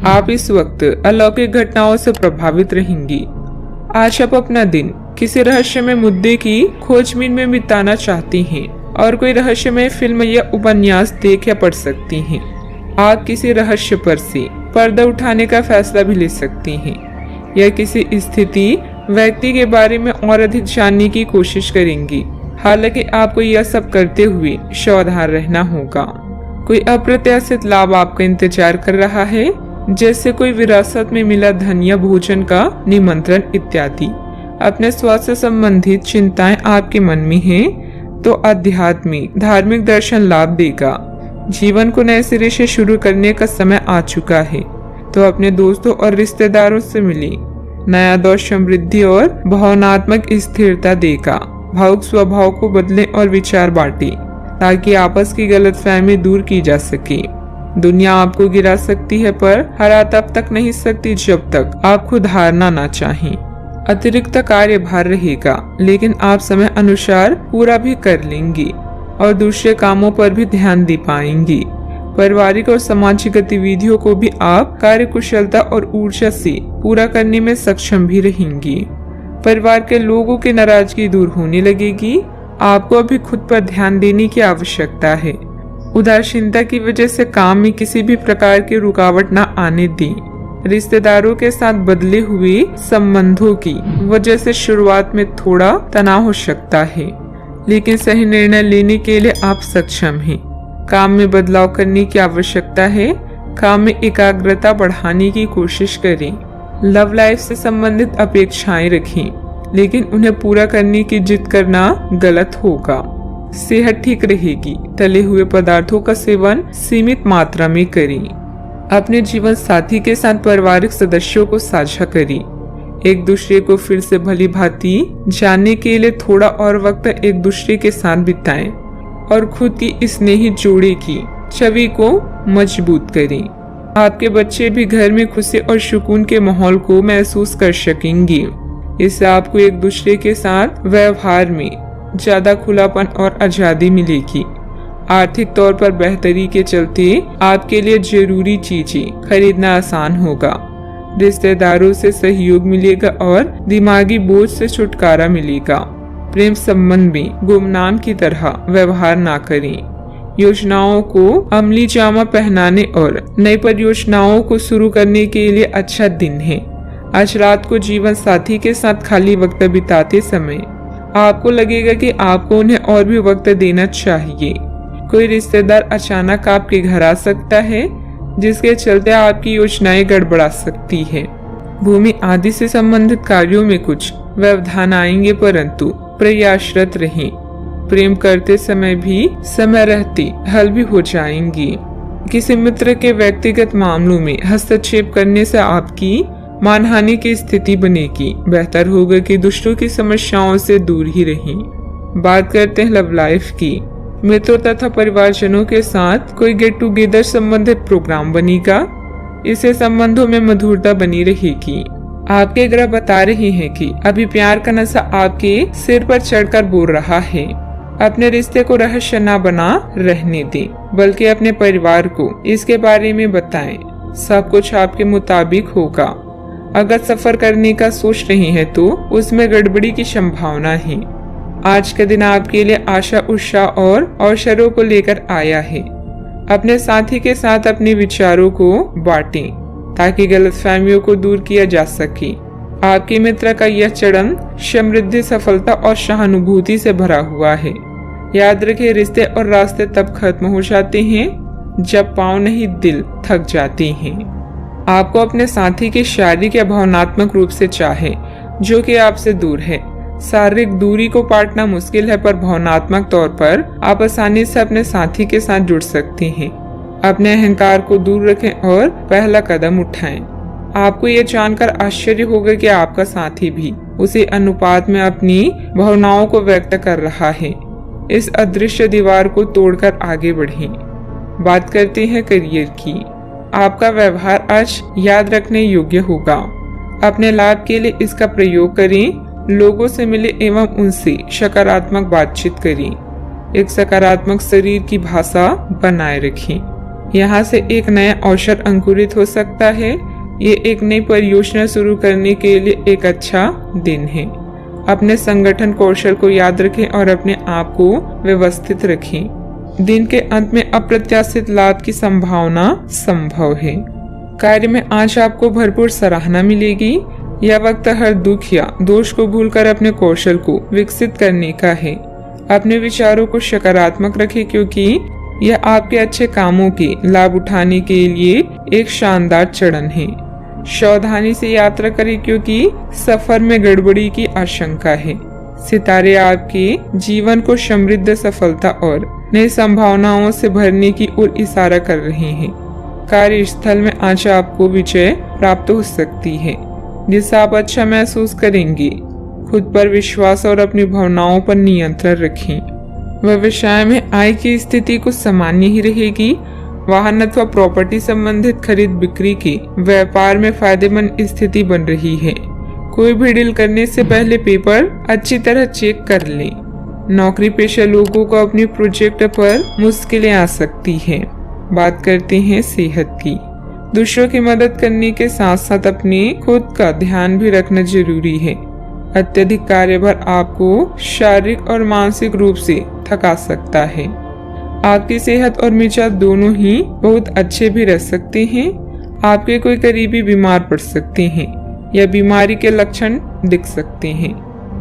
आप इस वक्त अलौकिक घटनाओं से प्रभावित रहेंगी। आज आप अपना दिन किसी रहस्यमय मुद्दे की खोजबीन में बिताना चाहती हैं और कोई रहस्यमय फिल्म या उपन्यास देख या पढ़ सकती हैं। आप किसी रहस्य पर से पर्दा उठाने का फैसला भी ले सकती हैं या किसी स्थिति व्यक्ति के बारे में और अधिक जानने की कोशिश करेंगी। हालांकि आपको यह सब करते हुए सावधान रहना होगा। कोई अप्रत्याशित लाभ आपका इंतजार कर रहा है, जैसे कोई विरासत में मिला धन या भोजन का निमंत्रण इत्यादि। अपने स्वास्थ्य संबंधित चिंताएं आपके मन में हैं, तो आध्यात्मिक धार्मिक दर्शन लाभ देगा। जीवन को नए सिरे से शुरू करने का समय आ चुका है, तो अपने दोस्तों और रिश्तेदारों से मिले। नया दौर समृद्धि और भावनात्मक स्थिरता देगा। भावुक स्वभाव को बदलें और विचार बांटें, ताकि आपस की गलतफहमी दूर की जा सके। दुनिया आपको गिरा सकती है, पर हरा तब तक नहीं सकती जब तक आप खुद हारना ना चाहें। अतिरिक्त कार्यभार रहेगा, लेकिन आप समय अनुसार पूरा भी कर लेंगी और दूसरे कामों पर भी ध्यान दे पाएंगी। पारिवारिक और सामाजिक गतिविधियों को भी आप कार्यकुशलता और ऊर्जा से पूरा करने में सक्षम भी रहेंगी। परिवार के लोगों की नाराजगी दूर होने लगेगी। आपको अभी खुद पर ध्यान देने की आवश्यकता है। उदासीनता की वजह से काम में किसी भी प्रकार की रुकावट न आने दें। रिश्तेदारों के साथ बदले हुए संबंधों की वजह से शुरुआत में थोड़ा तनाव हो सकता है, लेकिन सही निर्णय लेने के लिए आप सक्षम हैं। काम में बदलाव करने की आवश्यकता है। काम में एकाग्रता बढ़ाने की कोशिश करें। लव लाइफ से संबंधित अपेक्षाएं रखें, लेकिन उन्हें पूरा करने की जिद करना गलत होगा। सेहत ठीक रहेगी। तले हुए पदार्थों का सेवन सीमित मात्रा में करें। अपने जीवन साथी के साथ पारिवारिक सदस्यों को साझा करें। एक दूसरे को फिर से भली भांति जानने के लिए थोड़ा और वक्त एक दूसरे के साथ बिताएं और खुद की स्नेही जोड़ी की छवि को मजबूत करें। आपके बच्चे भी घर में खुशी और सुकून के माहौल को महसूस कर सकेंगे। इससे आपको एक दूसरे के साथ व्यवहार में ज्यादा खुलापन और आजादी मिलेगी। आर्थिक तौर पर बेहतरी के चलते आपके लिए जरूरी चीजें खरीदना आसान होगा। रिश्तेदारों से सहयोग मिलेगा और दिमागी बोझ से छुटकारा मिलेगा। प्रेम संबंध में गुमनाम की तरह व्यवहार ना करें। योजनाओं को अमली जामा पहनाने और नई परियोजनाओं को शुरू करने के लिए अच्छा दिन है। आज रात को जीवन साथी के साथ खाली वक्त बिताते समय आपको लगेगा कि आपको उन्हें और भी वक्त देना चाहिए। कोई रिश्तेदार अचानक आपके घर आ सकता है, जिसके चलते आपकी योजनाएं गड़बड़ा सकती है। भूमि आदि से संबंधित कार्यों में कुछ व्यवधान आएंगे, परंतु प्रयासरत रहें। प्रेम करते समय भी समय रहते हल भी हो जाएंगी। किसी मित्र के व्यक्तिगत मामलों में हस्तक्षेप करने से आपकी मानहानि की स्थिति बनेगी। बेहतर होगा कि दूसरों की समस्याओं से दूर ही रहें। बात करते हैं लव लाइफ की। मित्रों तथा परिवारजनों के साथ कोई गेट टुगेदर संबंधित प्रोग्राम बनेगा। इससे संबंधों में मधुरता बनी रहेगी। आपके ग्रह बता रहे हैं कि अभी प्यार का नशा आपके सिर पर चढ़कर बोल रहा है। अपने रिश्ते को रहस्य न बना रहने दें, बल्कि अपने परिवार को इसके बारे में बताएं। सब कुछ आपके मुताबिक होगा। अगर सफर करने का सोच रहे हैं तो उसमें गड़बड़ी की संभावना है। आज का दिन आपके लिए आशा उत्साह और अवसरों को लेकर आया है। अपने साथी के साथ अपने विचारों को बांटें, ताकि गलतफहमियों को दूर किया जा सके। आपके मित्र का यह चरण समृद्धि, सफलता और सहानुभूति से भरा हुआ है। याद रखें, रिश्ते और रास्ते तब खत्म हो जाते हैं जब पांव नहीं दिल थक जाते हैं। आपको अपने साथी की शारीरिक या भावनात्मक रूप से चाहे, जो कि आपसे दूर है। शारीरिक दूरी को पाटना मुश्किल है, पर भावनात्मक तौर पर आप आसानी से अपने साथी के साथ जुड़ सकते हैं। अपने अहंकार को दूर रखें और पहला कदम उठाएं। आपको ये जानकर आश्चर्य होगा कि आपका साथी भी उसी अनुपात में अपनी भावनाओं को व्यक्त कर रहा है। इस अदृश्य दीवार को तोड़कर आगे बढ़ें। बात करते हैं करियर की। आपका व्यवहार आज याद रखने योग्य होगा। अपने लाभ के लिए इसका प्रयोग करें। लोगों से मिले एवं उनसे सकारात्मक बातचीत करें। एक सकारात्मक शरीर की भाषा बनाए रखें। यहाँ से एक नया अवसर अंकुरित हो सकता है। ये एक नई परियोजना शुरू करने के लिए एक अच्छा दिन है। अपने संगठन कौशल को याद रखें और अपने आप को व्यवस्थित रखें। दिन के अंत में अप्रत्याशित लाभ की संभावना संभव है। कार्य में आज आपको भरपूर सराहना मिलेगी। यह वक्त हर दुख या दोष को भूलकर अपने कौशल को विकसित करने का है। अपने विचारों को सकारात्मक रखें क्योंकि यह आपके अच्छे कामों के लाभ उठाने के लिए एक शानदार चरण है। सावधानी से यात्रा करें क्योंकि सफर में गड़बड़ी की आशंका है। सितारे आपके जीवन को समृद्ध, सफलता और नई संभावनाओं से भरने की ओर इशारा कर रहे हैं। कार्यस्थल में आज आपको विजय प्राप्त हो सकती है जिससे आप अच्छा महसूस करेंगे। खुद पर विश्वास और अपनी भावनाओं पर नियंत्रण रखें। व्यवसाय में आय की स्थिति कुछ सामान्य ही रहेगी। वाहन अथवा प्रॉपर्टी संबंधित खरीद बिक्री के व्यापार में फायदेमंद स्थिति बन रही है। कोई भी डील करने से पहले पेपर अच्छी तरह चेक कर लें। नौकरी पेशा लोगों को अपनी प्रोजेक्ट पर मुश्किलें आ सकती हैं। बात करते हैं सेहत की। दूसरों की मदद करने के साथ साथ अपने खुद का ध्यान भी रखना जरूरी है। अत्यधिक कार्यभार आपको शारीरिक और मानसिक रूप से थका सकता है। आपकी सेहत और मिजाज दोनों ही बहुत अच्छे भी रह सकते हैं। आपके कोई करीबी बीमार पड़ सकते हैं या बीमारी के लक्षण दिख सकते हैं।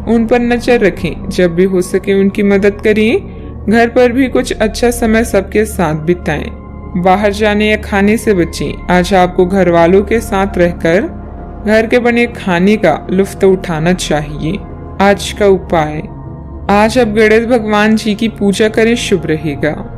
उन पर नजर रखें। जब भी हो सके उनकी मदद करें। घर पर भी कुछ अच्छा समय सबके साथ बिताएं। बाहर जाने या खाने से बचें। आज आपको घर वालों के साथ रहकर घर के बने खाने का लुत्फ उठाना चाहिए। आज का उपाय, आज आप गणेश भगवान जी की पूजा करें, शुभ रहेगा।